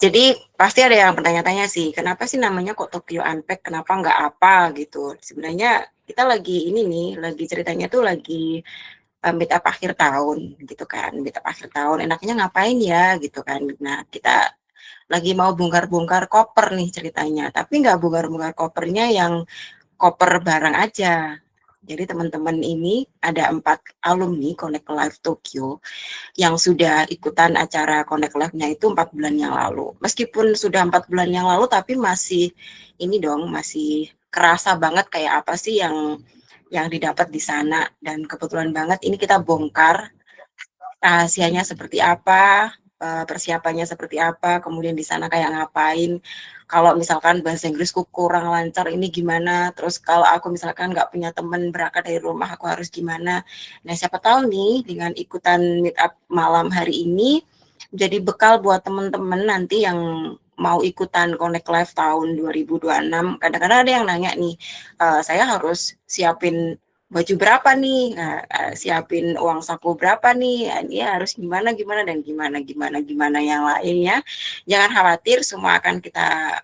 Jadi pasti ada yang bertanya-tanya sih, kenapa sih namanya kok Tokyo Unpacked, kenapa nggak apa gitu. Sebenarnya kita lagi ini nih, lagi ceritanya tuh lagi meet up akhir tahun gitu kan, meet up akhir tahun enaknya ngapain ya gitu kan. Nah kita lagi mau bongkar-bongkar koper nih ceritanya, tapi nggak bongkar-bongkar kopernya yang koper barang aja. Jadi teman-teman ini ada 4 alumni Connect Live Tokyo yang sudah ikutan acara Connect Live-nya itu 4 bulan yang lalu. Meskipun sudah 4 bulan yang lalu, tapi masih ini dong, masih kerasa banget kayak apa sih yang didapat di sana. Dan kebetulan banget ini kita bongkar rahasianya seperti apa, persiapannya seperti apa, kemudian di sana kayak ngapain. Kalau misalkan bahasa Inggrisku kurang lancar ini gimana, terus kalau aku misalkan nggak punya teman berangkat dari rumah aku harus gimana. Nah siapa tahu nih dengan ikutan meet up malam hari ini jadi bekal buat teman-teman nanti yang mau ikutan Connect Live tahun 2026. Kadang-kadang ada yang nanya nih, saya harus siapin baju berapa nih, siapin uang saku berapa nih, ini harus gimana gimana dan gimana yang lainnya. Jangan khawatir, semua akan kita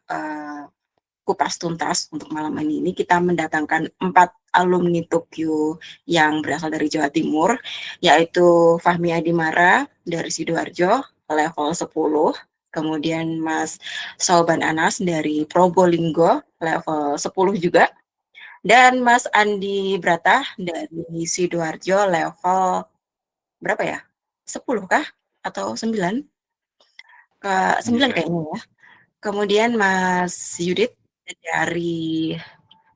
kupas tuntas untuk malam ini. Kita mendatangkan 4 alumni Tokyo yang berasal dari Jawa Timur, yaitu Fahmi Adimara dari Sidoarjo, level 10, kemudian Mas Sauban Anas dari Probolinggo, level 10 juga, dan Mas Andi Brata dari Sidoarjo level berapa ya? 10 kah? Atau 9? 9 Iya. kayaknya ya. Kemudian Mas Yudit dari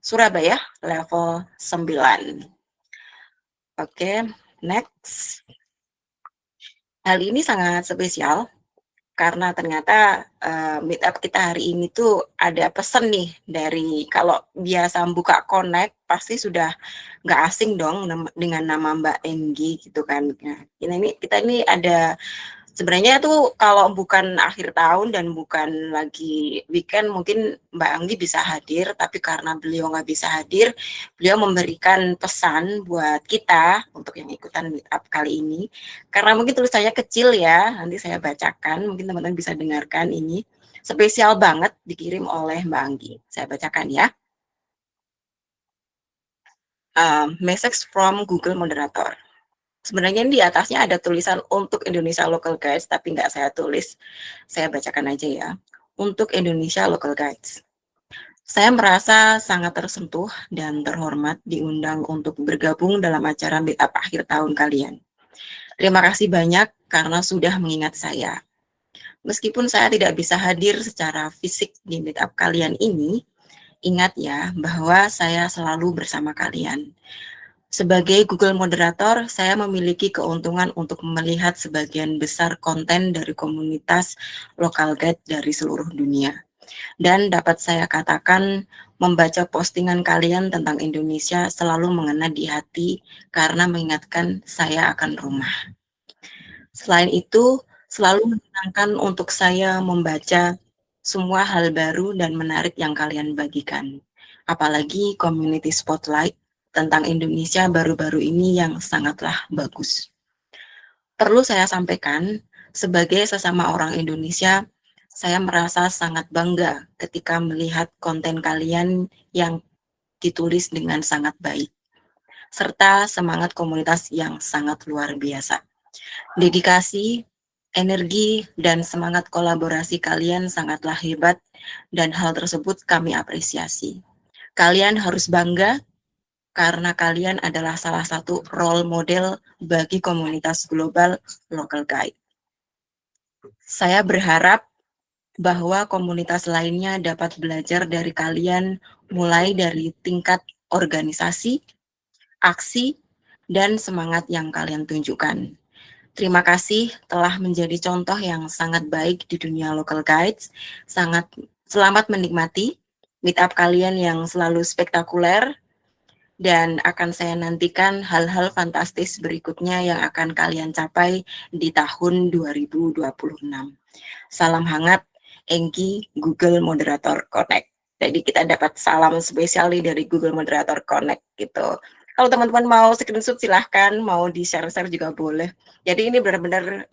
Surabaya level 9. Oke, next. Hal ini sangat spesial karena ternyata meet up kita hari ini tuh ada pesan nih dari, kalau biasa buka connect pasti sudah nggak asing dong dengan nama Mbak Enggi gitu kan. Nah, kita ini ada sebenarnya tuh kalau bukan akhir tahun dan bukan lagi weekend mungkin Mbak Anggi bisa hadir, tapi karena beliau nggak bisa hadir, beliau memberikan pesan buat kita untuk yang ikutan meet up kali ini. Karena mungkin tulisannya kecil ya, nanti saya bacakan, mungkin teman-teman bisa dengarkan ini. Spesial banget dikirim oleh Mbak Anggi. Saya bacakan ya. Message from Google Moderator. Sebenarnya di atasnya ada tulisan untuk Indonesia Local Guides, tapi nggak saya tulis. Saya bacakan aja ya. Untuk Indonesia Local Guides. Saya merasa sangat tersentuh dan terhormat diundang untuk bergabung dalam acara meetup akhir tahun kalian. Terima kasih banyak karena sudah mengingat saya. Meskipun saya tidak bisa hadir secara fisik di meetup kalian ini, ingat ya bahwa saya selalu bersama kalian. Sebagai Google Moderator, saya memiliki keuntungan untuk melihat sebagian besar konten dari komunitas lokal guide dari seluruh dunia. Dan dapat saya katakan, membaca postingan kalian tentang Indonesia selalu mengena di hati karena mengingatkan saya akan rumah. Selain itu, selalu menyenangkan untuk saya membaca semua hal baru dan menarik yang kalian bagikan. Apalagi community spotlight tentang Indonesia baru-baru ini yang sangatlah bagus. Perlu saya sampaikan, sebagai sesama orang Indonesia, saya merasa sangat bangga ketika melihat konten kalian yang ditulis dengan sangat baik, serta semangat komunitas yang sangat luar biasa. Dedikasi, energi, dan semangat kolaborasi kalian sangatlah hebat, dan hal tersebut kami apresiasi. Kalian harus bangga karena kalian adalah salah satu role model bagi komunitas global local guide. Saya berharap bahwa komunitas lainnya dapat belajar dari kalian mulai dari tingkat organisasi, aksi, dan semangat yang kalian tunjukkan. Terima kasih telah menjadi contoh yang sangat baik di dunia local guides. Selamat menikmati meet up kalian yang selalu spektakuler, dan akan saya nantikan hal-hal fantastis berikutnya yang akan kalian capai di tahun 2026. Salam hangat, Enggi, Google Moderator Connect. Jadi kita dapat salam spesial nih dari Google Moderator Connect gitu. Kalau teman-teman mau screenshot silahkan, mau di-share-share juga boleh. Jadi ini benar-benar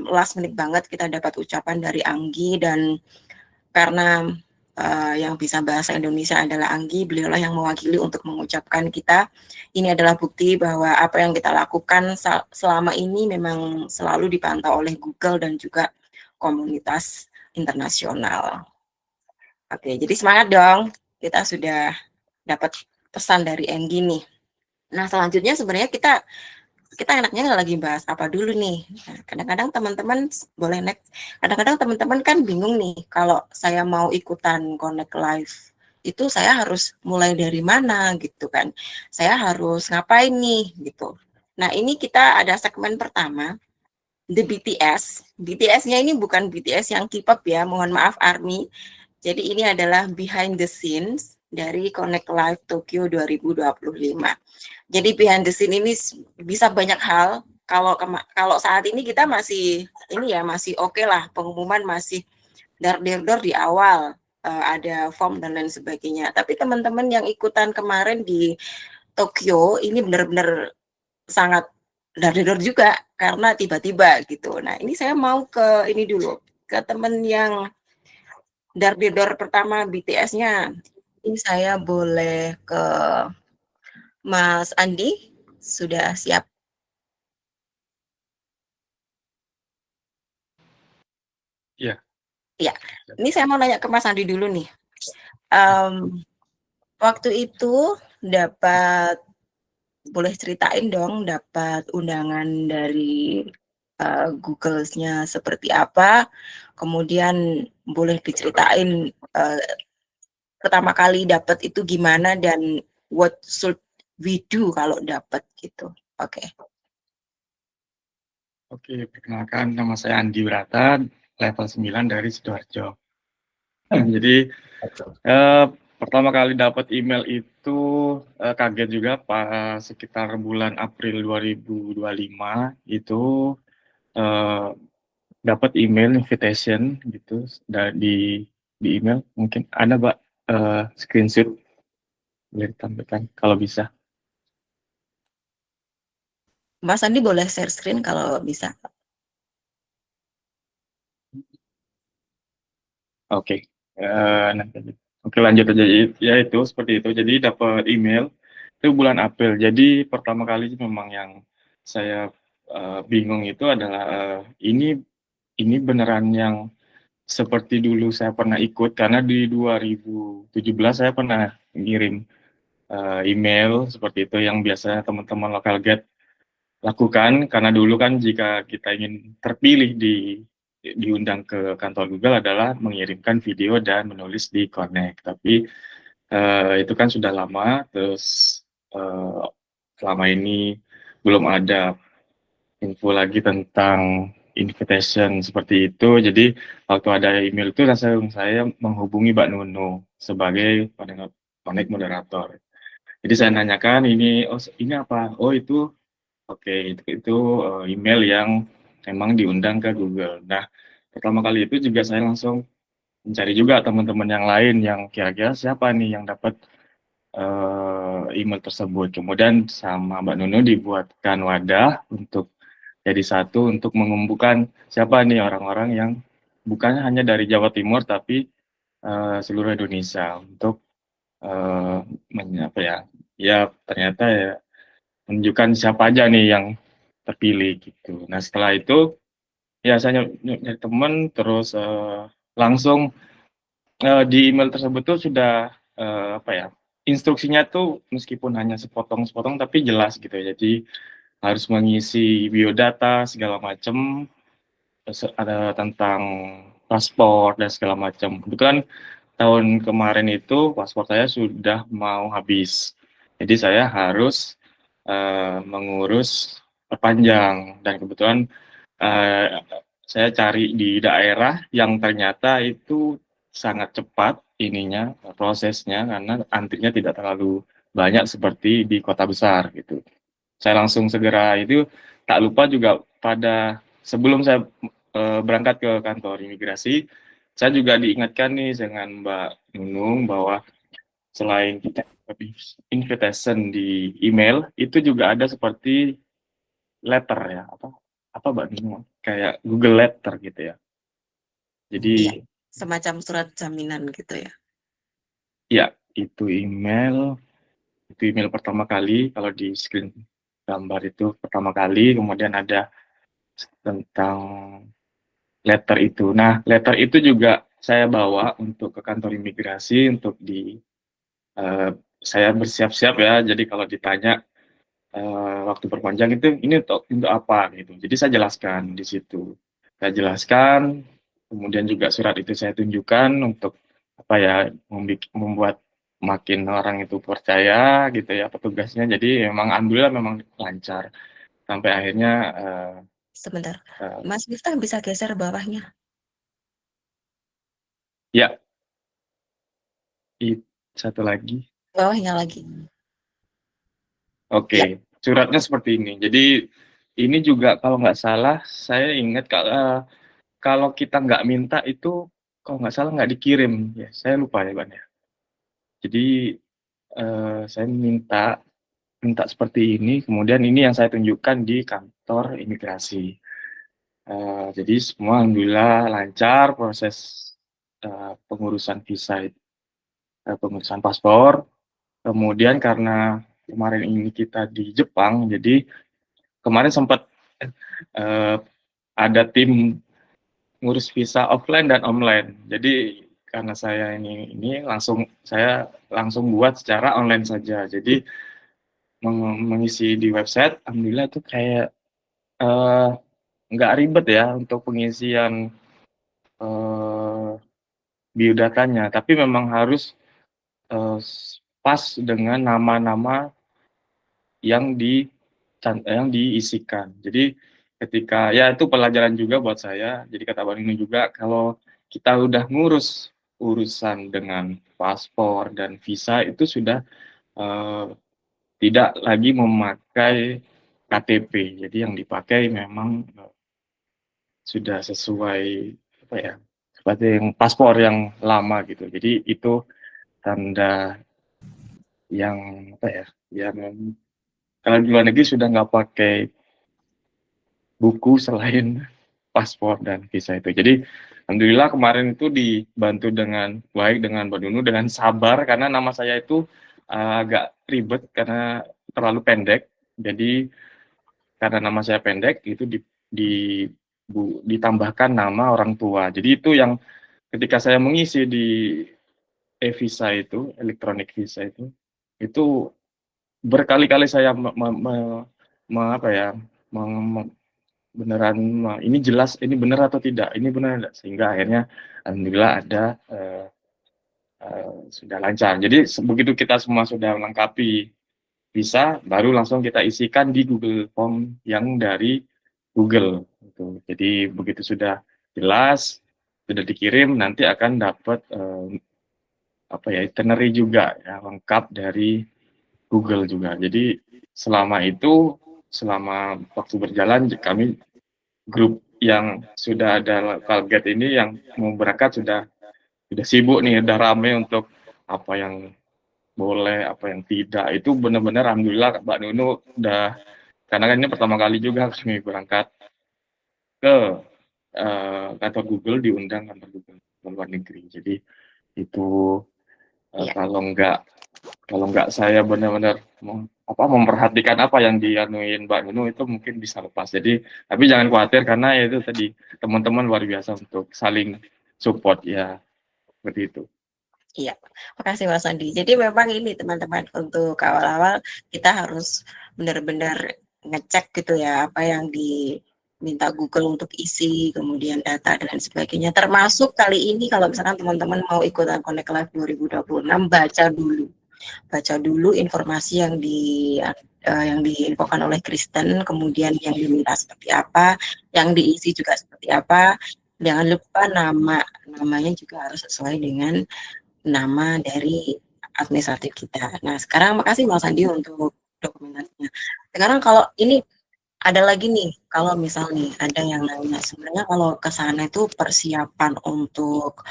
last minute banget kita dapat ucapan dari Anggi, dan karena yang bisa bahasa Indonesia adalah Anggi, beliaulah yang mewakili untuk mengucapkan kita. Ini adalah bukti bahwa apa yang kita lakukan selama ini memang selalu dipantau oleh Google dan juga komunitas internasional. Oke, jadi semangat dong. Kita sudah dapat pesan dari Anggi nih. Nah, selanjutnya sebenarnya kita enaknya lagi bahas apa dulu nih. Nah, kadang-kadang teman-teman boleh next. Kadang-kadang teman-teman kan bingung nih, kalau saya mau ikutan Connect Live itu saya harus mulai dari mana gitu kan. Saya harus ngapain nih gitu. Nah, ini kita ada segmen pertama, The BTS. BTS-nya ini bukan BTS yang K-pop ya, mohon maaf ARMY. Jadi ini adalah behind the scenes dari Connect Live Tokyo 2025. Jadi behind the scene ini bisa banyak hal. Kalau saat ini kita masih ini ya, masih oke lah, pengumuman masih dar-der di awal, ada form dan lain sebagainya. Tapi teman-teman yang ikutan kemarin di Tokyo ini benar-benar sangat dar-der juga karena tiba-tiba gitu. Nah, ini saya mau ke ini dulu, ke teman yang dar-der pertama BTS-nya. Ini saya boleh ke Mas Andi, sudah siap? Iya. Iya. Ini saya mau nanya ke Mas Andi dulu nih. Waktu itu dapat, boleh ceritain dong dapat undangan dari Google-nya seperti apa? Kemudian boleh diceritain pertama kali dapat itu gimana, dan what should we do kalau dapat gitu. Oke. Oke, perkenalkan nama saya Andi Brata, level 9 dari Sidoarjo. Jadi pertama kali dapat email itu kaget juga pas sekitar bulan April 2025 itu dapat email invitation gitu di email. Mungkin ada Mbak screenshot, boleh ditampilkan kalau bisa. Mas Andi boleh share screen kalau bisa. Oke, oke lanjut aja. Ya itu seperti itu. Jadi dapat email itu bulan April. Jadi pertama kali memang yang saya bingung itu adalah ini beneran yang seperti dulu saya pernah ikut, karena di 2017 saya pernah ngirim email seperti itu yang biasanya teman-teman lokal get lakukan, karena dulu kan jika kita ingin terpilih diundang ke kantor Google adalah mengirimkan video dan menulis di Connect. Tapi itu kan sudah lama, terus selama ini belum ada info lagi tentang invitation seperti itu. Jadi waktu ada email itu langsung saya menghubungi Mbak Nunu sebagai Connect moderator. Jadi saya nanyakan ini, oh ini apa? Oh itu, oke, itu email yang memang diundang ke Google. Nah, pertama kali itu juga saya langsung mencari juga teman-teman yang lain yang kira-kira siapa nih yang dapat email tersebut. Kemudian sama Mbak Nunu dibuatkan wadah untuk jadi satu untuk mengumpulkan siapa nih orang-orang yang bukan hanya dari Jawa Timur tapi seluruh Indonesia untuk apa ya? Ya ternyata ya menunjukkan siapa aja nih yang terpilih gitu. Nah setelah itu ya saya nyari teman, terus langsung di email tersebut tuh sudah apa ya, instruksinya tuh meskipun hanya sepotong-sepotong tapi jelas gitu ya. Jadi harus mengisi biodata segala macam, ada tentang paspor dan segala macam. Kebetulan tahun kemarin itu paspor saya sudah mau habis, jadi saya harus mengurus perpanjang, dan kebetulan saya cari di daerah yang ternyata itu sangat cepat ininya prosesnya, karena antrinya tidak terlalu banyak seperti di kota besar gitu. Saya langsung segera itu, tak lupa juga pada sebelum saya berangkat ke kantor imigrasi, saya juga diingatkan nih dengan Mbak Nunung bahwa selain kita invitation di email itu juga ada seperti letter ya, apa Mbak Nino, kayak Google Letter gitu ya. Jadi Iya, semacam surat jaminan gitu ya. ya itu email pertama kali kalau di screen gambar itu pertama kali, kemudian ada tentang letter itu. Nah, letter itu juga saya bawa untuk ke kantor imigrasi untuk saya bersiap-siap ya. Jadi kalau ditanya waktu perpanjang itu ini untuk apa gitu. Jadi saya jelaskan di situ. Saya jelaskan, kemudian juga surat itu saya tunjukkan untuk apa ya, membuat makin orang itu percaya gitu ya petugasnya. Jadi memang alhamdulillah memang lancar sampai akhirnya Sebentar, uh, Mas Miftah bisa geser bawahnya, ya satu lagi. bawahnya lagi. Oke, Ya, suratnya seperti ini. Jadi ini juga kalau nggak salah, saya ingat kalau kita nggak minta itu, kalau nggak salah nggak dikirim. Ya, saya lupa ya, Bang ya. Jadi saya minta seperti ini, kemudian ini yang saya tunjukkan di kantor imigrasi. Jadi semua alhamdulillah lancar proses pengurusan visa, pengurusan paspor. Kemudian karena kemarin ini kita di Jepang, jadi kemarin sempat uh, ada tim ngurus visa offline dan online. Jadi karena ini saya langsung buat secara online saja. Jadi mengisi di website, alhamdulillah itu kayak uh, nggak ribet ya untuk pengisian biodatanya, tapi memang harus uh, pas dengan nama-nama yang diisikan. Jadi ketika ya itu pelajaran juga buat saya. Jadi kata Bang ini juga kalau kita udah ngurus urusan dengan paspor dan visa itu sudah uh, tidak lagi memakai KTP. Jadi yang dipakai memang sudah sesuai apa ya? Seperti yang paspor yang lama gitu. Jadi itu tanda yang apa ya? Yang kalau di luar negeri sudah nggak pakai buku selain paspor dan visa itu. Jadi alhamdulillah kemarin itu dibantu dengan baik dengan Mbak Nunu dengan sabar karena nama saya itu agak ribet karena terlalu pendek. Jadi karena nama saya pendek itu ditambahkan nama orang tua. Jadi itu yang ketika saya mengisi di e-visa itu, elektronik visa itu berkali-kali saya apa ya, beneran ini jelas ini benar atau tidak, ini benar tidak, sehingga akhirnya alhamdulillah ada sudah lancar. Jadi begitu kita semua sudah melengkapi visa, baru langsung kita isikan di Google Form yang dari Google. Gitu. Jadi begitu sudah jelas, sudah dikirim, nanti akan dapat apa ya, itinerary juga ya, lengkap dari Google juga. Jadi selama waktu berjalan kami grup yang sudah ada local guide ini yang mau berangkat sudah sibuk nih, udah rame untuk apa yang boleh, apa yang tidak. Itu benar-benar alhamdulillah Mbak Nunu udah, karena kan ini pertama kali juga kami berangkat ke kantor Google, diundang kantor Google ke luar negeri. Jadi itu iya, kalau nggak saya benar-benar memperhatikan apa yang dianuin Mbak Nunu itu mungkin bisa lepas. Jadi tapi jangan khawatir karena ya itu tadi teman-teman luar biasa untuk saling support ya, seperti itu. iya. Makasih Mas Andi. Jadi memang ini teman-teman untuk awal-awal kita harus benar-benar ngecek gitu ya apa yang diminta Google untuk isi, kemudian data dan sebagainya. Termasuk kali ini kalau misalkan teman-teman mau ikutan Connect Live 2026, baca dulu informasi yang diinfokan oleh Kristen, kemudian yang diminta seperti apa, yang diisi juga seperti apa. Jangan lupa namanya juga harus sesuai dengan nama dari administratif kita. Nah, sekarang makasih Mas Andi untuk dokumentasinya. Sekarang kalau ini ada lagi nih, kalau misal nih ada yang nanya, sebenarnya kalau ke sana itu persiapan untuk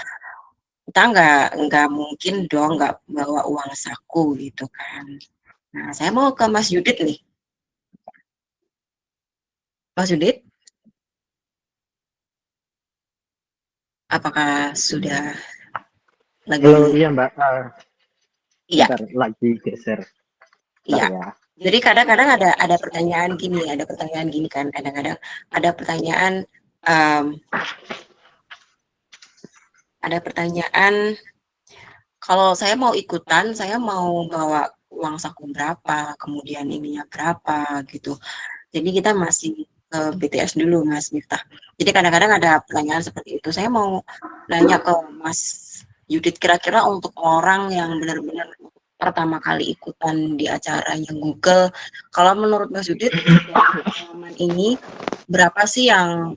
kita nggak mungkin dong nggak bawa uang saku gitu kan. Nah, saya mau ke Mas Yudit nih. Mas Yudit, apakah sudah lagi Halo, menunggu? iya Mbak. Iya, Bentar lagi geser. Bentar iya. ya. Jadi kadang-kadang ada pertanyaan gini, ada pertanyaan gini kan, kadang-kadang ada pertanyaan um, ada pertanyaan kalau saya mau ikutan, saya mau bawa uang saku berapa, kemudian ininya berapa gitu. Jadi kita masih ke BTS dulu Mas Miftah. Jadi kadang-kadang ada pertanyaan seperti itu. Saya mau nanya ke Mas Yudit, kira-kira untuk orang yang benar-benar pertama kali ikutan di acaranya Google, kalau menurut Mas Yudit dari pengalaman ini berapa sih yang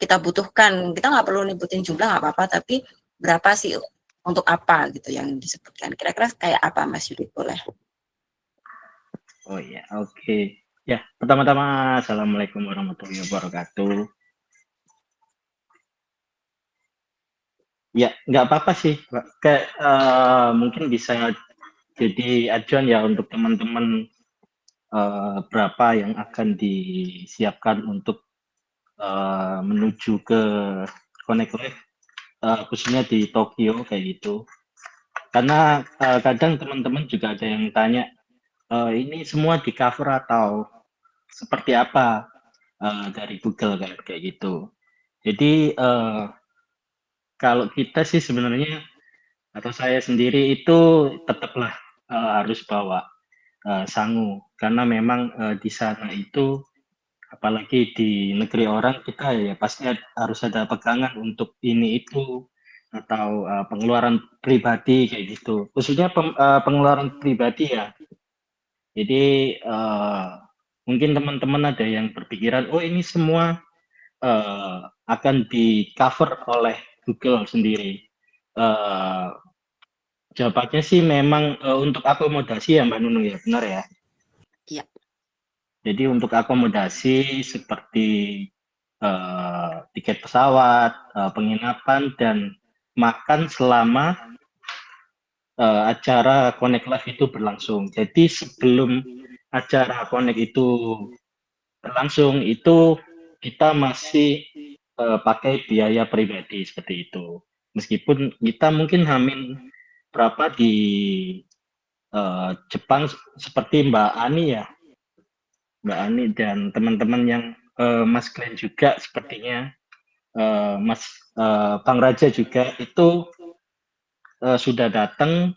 kita butuhkan? Kita nggak perlu nyebutin jumlah nggak apa-apa, tapi berapa sih untuk apa gitu yang disebutkan? Kira-kira kayak apa Mas Yudit boleh? Oh iya, oke. Ya, pertama-tama Assalamualaikum warahmatullahi wabarakatuh. Ya, nggak apa-apa sih, Mbak. Kayak mungkin bisa jadi acuan ya untuk teman-teman berapa yang akan disiapkan untuk menuju ke Connect Live, khususnya di Tokyo kayak gitu. Karena kadang teman-teman juga ada yang tanya, ini semua di cover atau seperti apa dari Google kayak gitu. Jadi kalau kita sih sebenarnya atau saya sendiri itu tetaplah harus bawa sangu karena memang di sana itu apalagi di negeri orang kita ya pasti harus ada pegangan untuk ini itu atau pengeluaran pribadi kayak gitu. Khususnya pengeluaran pribadi ya. Jadi mungkin teman-teman ada yang berpikiran, oh ini semua akan di-cover oleh Google sendiri. Eh, Jawabannya sih memang untuk akomodasi ya Mbak Nunung ya, benar ya. Iya, Jadi untuk akomodasi seperti tiket pesawat, penginapan dan makan selama acara Connect Live itu berlangsung. Jadi sebelum acara Connect itu berlangsung itu kita masih pakai biaya pribadi seperti itu. Meskipun kita mungkin hamin berapa di Jepang seperti Mbak Ani ya, Mbak Ani dan teman-teman yang Mas Glenn juga sepertinya Mas Bang Raja juga itu sudah datang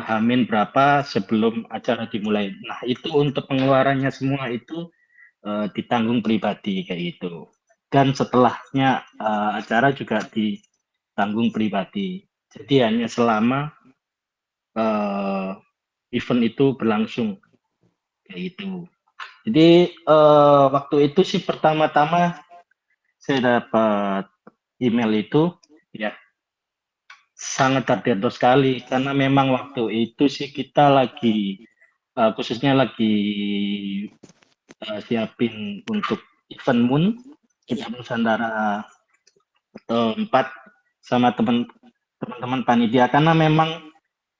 hamin berapa sebelum acara dimulai. Nah itu untuk pengeluarannya semua itu ditanggung pribadi kayak gitu. Dan setelahnya acara juga ditanggung pribadi. Jadi hanya selama event itu berlangsung kayak gitu. Jadi waktu itu sih pertama-tama saya dapat email itu ya sangat tertentu sekali karena memang waktu itu sih kita lagi khususnya lagi siapin untuk event Moon iya, kita Nusantara 4 sama teman-teman panitia karena memang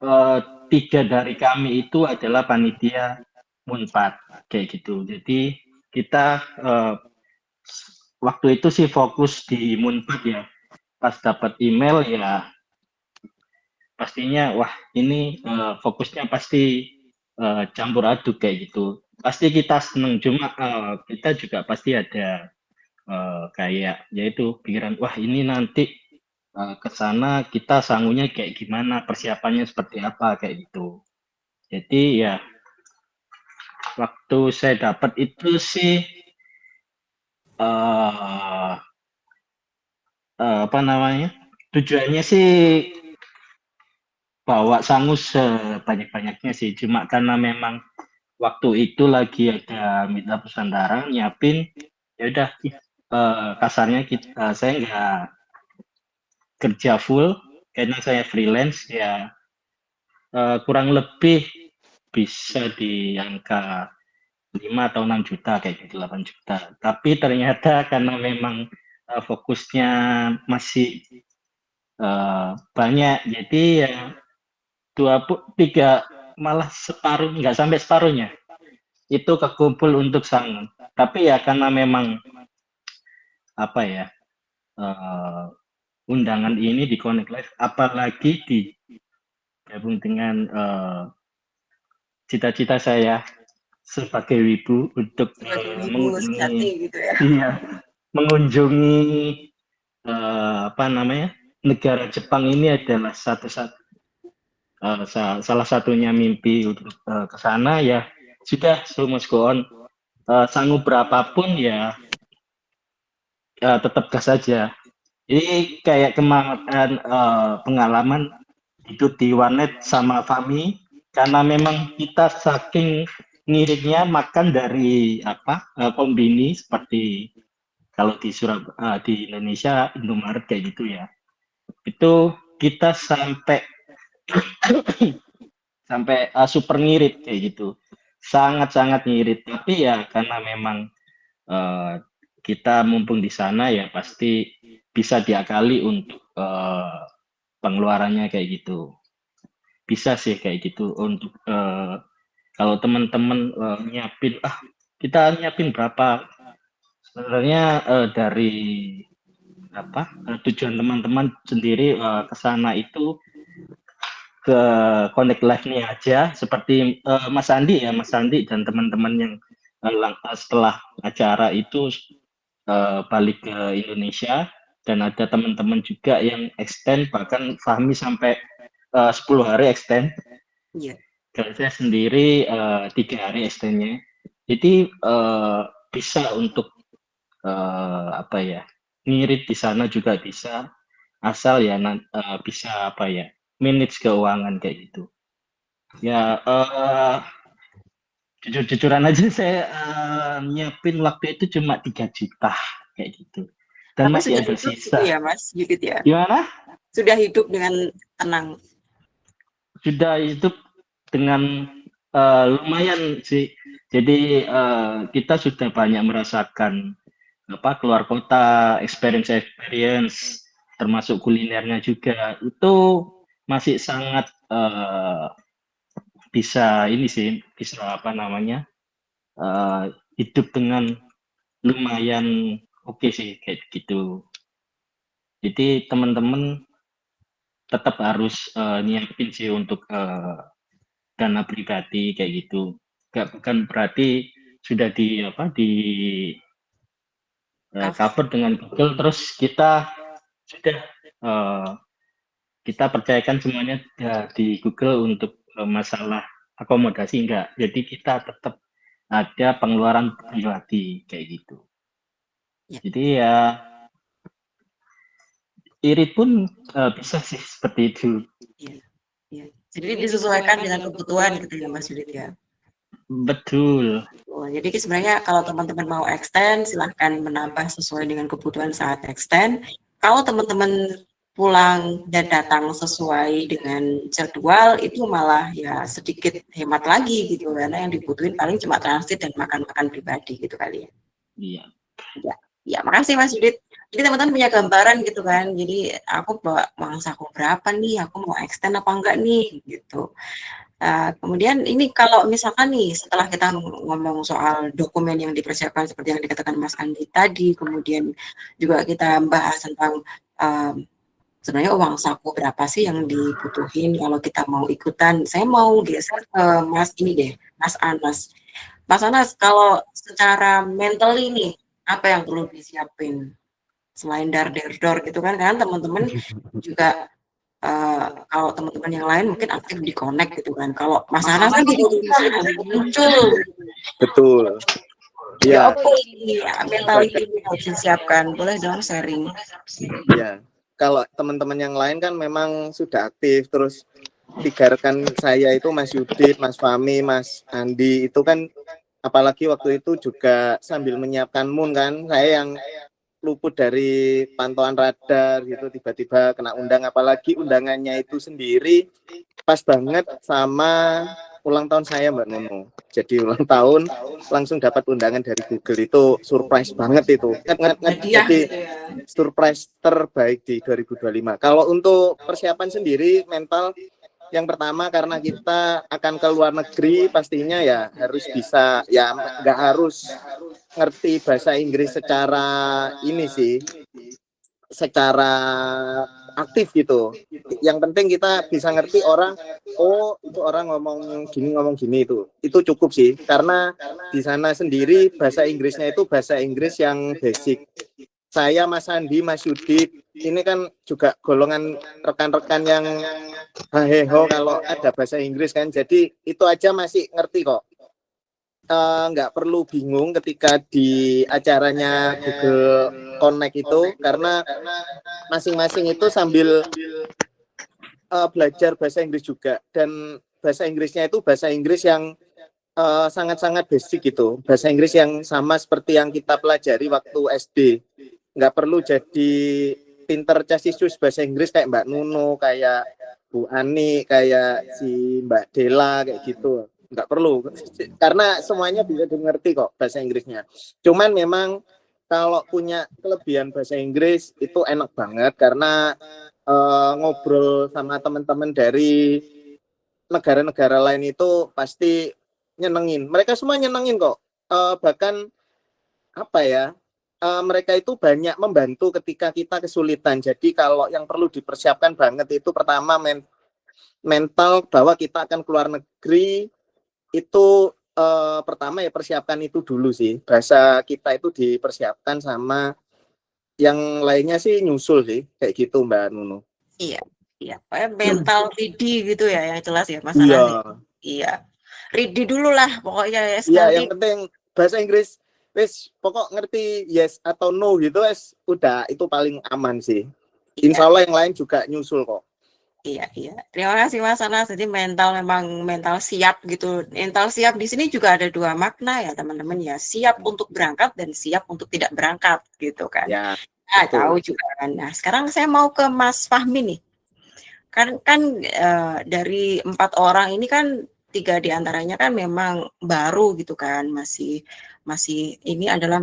eh, 3 dari kami itu adalah panitia Moon 4 kayak gitu. Jadi kita waktu itu sih fokus di Moon 4 ya. Pas dapat email ya pastinya wah ini fokusnya pasti campur aduk kayak gitu. Pasti kita seneng cuma kita juga pasti ada kayak yaitu pikiran wah ini nanti ke sana kita sangunya kayak gimana, persiapannya seperti apa kayak gitu. Jadi ya waktu saya dapat itu sih eh apa namanya? Tujuannya sih bawa sangu sebanyak-banyaknya sih. Cuma karena memang waktu itu lagi ada mitra Nusantara nyiapin ya udah kasarnya saya nggak kerja full karena saya freelance ya kurang lebih bisa di angka 5 atau 6 juta kayak gitu 8 juta. Tapi ternyata karena memang fokusnya masih banyak. Jadi ya 23 malah separuh, nggak sampai separuhnya itu kekumpul untuk sangun. Tapi ya karena memang apa ya, undangan ini di Connect Live, apalagi digabung dengan cita-cita saya sebagai wibu untuk Sebagai ibu mengunjungi, sejati gitu ya. iya, mengunjungi apa namanya, negara Jepang ini adalah salah satunya mimpi untuk ke sana, ya sudah, so must go on. Sanggup berapapun ya tetap gas saja. Ini kayak kemakan pengalaman hidup di warnet sama Fami, karena memang kita saking ngiritnya makan dari kombini, seperti kalau di di Indonesia Indomaret kayak gitu ya. Itu kita sampai super ngirit kayak gitu. Sangat-sangat ngirit. Tapi ya karena memang kita mumpung di sana, ya pasti bisa diakali untuk pengeluarannya kayak gitu. Bisa sih kayak gitu untuk kalau teman-teman kita nyiapin berapa, sebenarnya dari tujuan teman-teman sendiri ke sana itu ke Connect Live-nya aja, seperti Mas Andi dan teman-teman yang setelah acara itu balik ke Indonesia, dan ada teman-teman juga yang extend, bahkan Fahmi sampai 10 hari extend. Iya. Kalau saya sendiri 3 hari extendnya. Jadi bisa untuk ngirit di sana juga bisa, asal ya bisa manage keuangan kayak gitu. Ya jujur-jujuran aja, saya nyiapin waktu itu cuma 3 juta kayak gitu. Dan Tapi masih sudah ada hidup gitu sisa. ya Mas Yudit ya. Gimana? Sudah hidup dengan tenang. Sudah hidup dengan lumayan sih. Jadi kita sudah banyak merasakan keluar kota, experience, termasuk kulinernya juga. Itu masih sangat bisa hidup dengan lumayan oke sih kayak gitu. Jadi teman-teman tetap harus nyiapin sih untuk dana pribadi kayak gitu. Bukan berarti sudah di cover dengan Google, terus kita sudah kita percayakan semuanya di Google untuk masalah akomodasi, enggak. Jadi kita tetap ada pengeluaran pribadi kayak gitu. Ya. Jadi ya irit pun bisa sih seperti itu. Ya. Jadi disesuaikan dengan kebutuhan gitu ya Mas Yudit ya. Betul. Jadi sebenarnya kalau teman-teman mau extend, silahkan menambah sesuai dengan kebutuhan saat extend. Kalau teman-teman pulang dan datang sesuai dengan jadwal, itu malah ya sedikit hemat lagi gitu, karena yang dibutuhin paling cuma transit dan makan-makan pribadi gitu kali ya. Iya. Ya, makasih Mas Yudit. Jadi teman-teman punya gambaran gitu kan. Jadi aku bawa uang saku berapa nih, aku mau extend apa enggak nih gitu. Kemudian ini kalau misalkan nih setelah kita ngomong soal dokumen yang dipersiapkan seperti yang dikatakan Mas Andi tadi, kemudian juga kita bahas tentang sebenarnya uang saku berapa sih yang dibutuhin kalau kita mau ikutan. Saya mau geser ke Mas ini deh, Mas Anas. Mas Anas, kalau secara mental ini apa yang perlu disiapin selain dar-der-dor gitu kan teman-teman juga kalau teman-teman yang lain mungkin aktif di connect gitu kan. Kalau Mas Anas kan tidak muncul. Betul. Ya, oke, mental ini harus disiapkan. Boleh dong sharing. Ya, kalau teman-teman yang lain kan memang sudah aktif, terus 3 rekan saya itu Mas Yudit, Mas Fahmi, Mas Andi itu kan apalagi waktu itu juga sambil menyiapkan moon kan, saya yang luput dari pantauan radar gitu, tiba-tiba kena undang, apalagi undangannya itu sendiri pas banget sama ulang tahun saya Mbak Nunu. Jadi ulang tahun langsung dapat undangan dari Google, itu surprise banget itu. Hadiah Jadi gitu ya. surprise terbaik di 2025. Kalau untuk persiapan sendiri mental, yang pertama karena kita akan ke luar negeri, pastinya ya harus bisa, ya nggak harus ngerti bahasa Inggris secara ini sih, secara aktif gitu. Yang penting kita bisa ngerti orang, oh itu orang ngomong gini itu cukup sih. Karena di sana sendiri bahasa Inggrisnya itu bahasa Inggris yang basic. Saya, Mas Andi, Mas Yudit, ini kan juga golongan rekan-rekan yang haheho kalau ada bahasa Inggris kan. Jadi itu aja masih ngerti kok. Nggak perlu bingung ketika di acaranya Google Connect itu, karena masing-masing itu sambil belajar bahasa Inggris juga, dan bahasa Inggrisnya itu bahasa Inggris yang sangat-sangat basic gitu, bahasa Inggris yang sama seperti yang kita pelajari waktu SD. Nggak perlu jadi pinter casisus bahasa Inggris kayak Mbak Nuno, kayak Bu Ani, kayak si Mbak Dela kayak gitu. Nggak perlu, karena semuanya bisa dimengerti kok bahasa Inggrisnya. Cuman memang kalau punya kelebihan bahasa Inggris itu enak banget, karena ngobrol sama teman-teman dari negara-negara lain itu pasti nyenengin. Mereka semua nyenengin kok. Bahkan apa ya, mereka itu banyak membantu ketika kita kesulitan. Jadi kalau yang perlu dipersiapkan banget itu pertama mental bahwa kita akan keluar negeri. Itu pertama ya persiapkan itu dulu sih. Bahasa kita itu dipersiapkan, sama yang lainnya sih nyusul sih, kayak gitu Mbak Nunu. Iya, iya. Pokoknya mental ready gitu ya, yang jelas ya Mas Iya. Anasi. Iya. Ready dulu lah pokoknya ya. Iya, Nanti yang penting bahasa Inggris wis pokok ngerti yes atau no gitu wis udah, itu paling aman sih. Insya Allah yang lain juga nyusul kok. Iya, iya. Terima kasih Mas Anas. Jadi memang mental siap gitu. Mental siap di sini juga ada dua makna ya teman-teman ya. Siap untuk berangkat dan siap untuk tidak berangkat gitu kan. Ya, Nah, betul. tahu juga kan. Nah, sekarang saya mau ke Mas Fahmi nih. Kan dari 4 orang ini kan 3 diantaranya kan memang baru gitu kan. Masih ini adalah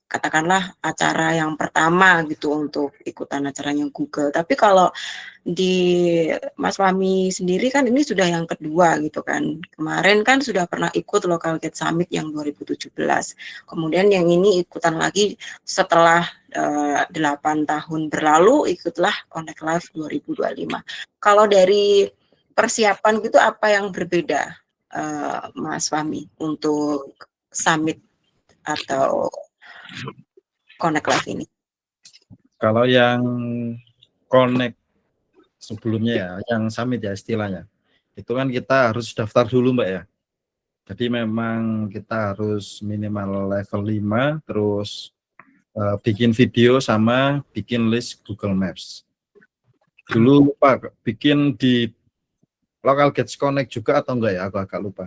katakanlah acara yang pertama gitu untuk ikutan acaranya Google. Tapi kalau di Mas Fahmi sendiri kan ini sudah yang kedua gitu kan. Kemarin kan sudah pernah ikut Local Gate Summit yang 2017. Kemudian yang ini ikutan lagi setelah 8 tahun berlalu, ikutlah Connect Live 2025. Kalau dari persiapan gitu apa yang berbeda Mas Fahmi untuk Summit atau Connect Live ini? Kalau yang Connect sebelumnya ya, yang Summit ya istilahnya, itu kan kita harus daftar dulu Mbak ya. Jadi memang kita harus minimal level 5, terus bikin video sama bikin list Google Maps. Dulu lupa, bikin di Local Gates Connect juga atau enggak ya, aku agak lupa.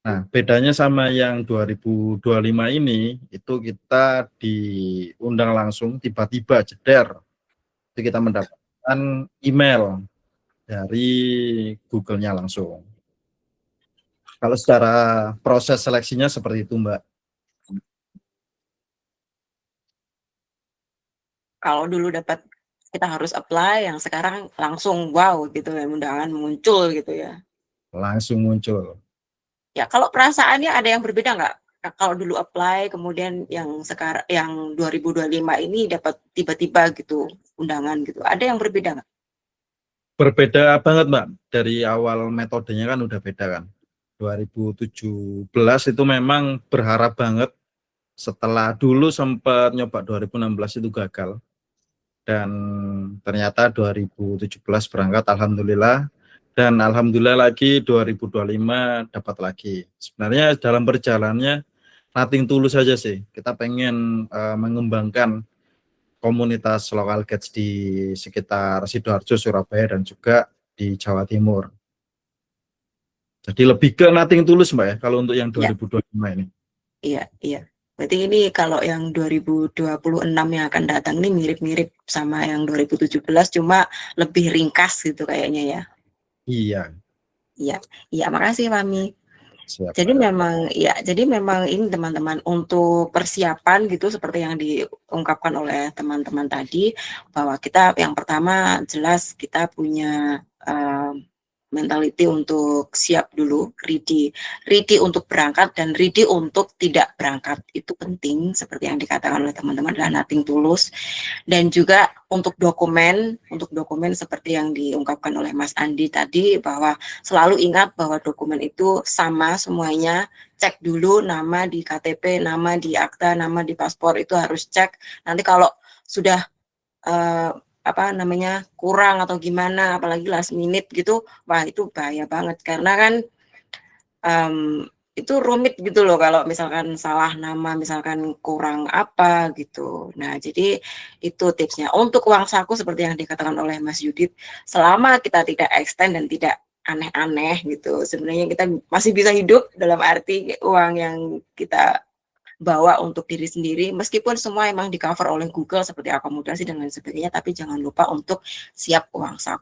Nah, bedanya sama yang 2025 ini, itu kita diundang langsung, tiba-tiba jeder. Itu kita mendapatkan email dari Google-nya langsung. Kalau secara proses seleksinya seperti itu, Mbak. Kalau dulu dapat kita harus apply, yang sekarang langsung wow gitu ya, undangan muncul gitu ya. Langsung muncul. Ya, kalau perasaannya ada yang berbeda nggak? Kalau dulu apply, kemudian yang sekarang, yang 2025 ini dapat tiba-tiba gitu undangan gitu. Ada yang berbeda nggak? Berbeda banget, Mbak. Dari awal metodenya kan udah beda kan. 2017 itu memang berharap banget. Setelah dulu sempat nyoba 2016 itu gagal. Dan ternyata 2017 berangkat, alhamdulillah. Dan alhamdulillah lagi 2025 dapat lagi. Sebenarnya dalam perjalanannya nothing tulus saja sih. Kita pengen mengembangkan komunitas Local Gates di sekitar Sidoarjo, Surabaya, dan juga di Jawa Timur. Jadi lebih ke nothing tulus Mbak ya, kalau untuk yang 2025 ini. Iya, iya. Berarti ini kalau yang 2026 yang akan datang ini mirip-mirip sama yang 2017, cuma lebih ringkas gitu kayaknya ya. Iya. Iya, makasih Fami. Siap. Jadi memang ini teman-teman untuk persiapan gitu seperti yang diungkapkan oleh teman-teman tadi, bahwa kita yang pertama jelas kita punya mentality untuk siap dulu, ready untuk berangkat dan ready untuk tidak berangkat. Itu penting seperti yang dikatakan oleh teman-teman adalah nothing tulus. Dan juga untuk dokumen seperti yang diungkapkan oleh Mas Andi tadi, bahwa selalu ingat bahwa dokumen itu sama semuanya, cek dulu nama di KTP, nama di akta, nama di paspor itu harus cek. Nanti kalau sudah kurang atau gimana, apalagi last minute gitu, wah itu bahaya banget karena kan itu rumit gitu loh kalau misalkan salah nama, misalkan kurang apa gitu. Nah, jadi itu tipsnya. Untuk uang saku seperti yang dikatakan oleh Mas Yudit, selama kita tidak extend dan tidak aneh-aneh gitu, sebenarnya kita masih bisa hidup dalam arti uang yang kita bawa untuk diri sendiri, meskipun semua emang di cover oleh Google seperti akomodasi dan lain sebagainya, tapi jangan lupa untuk siap uang saku.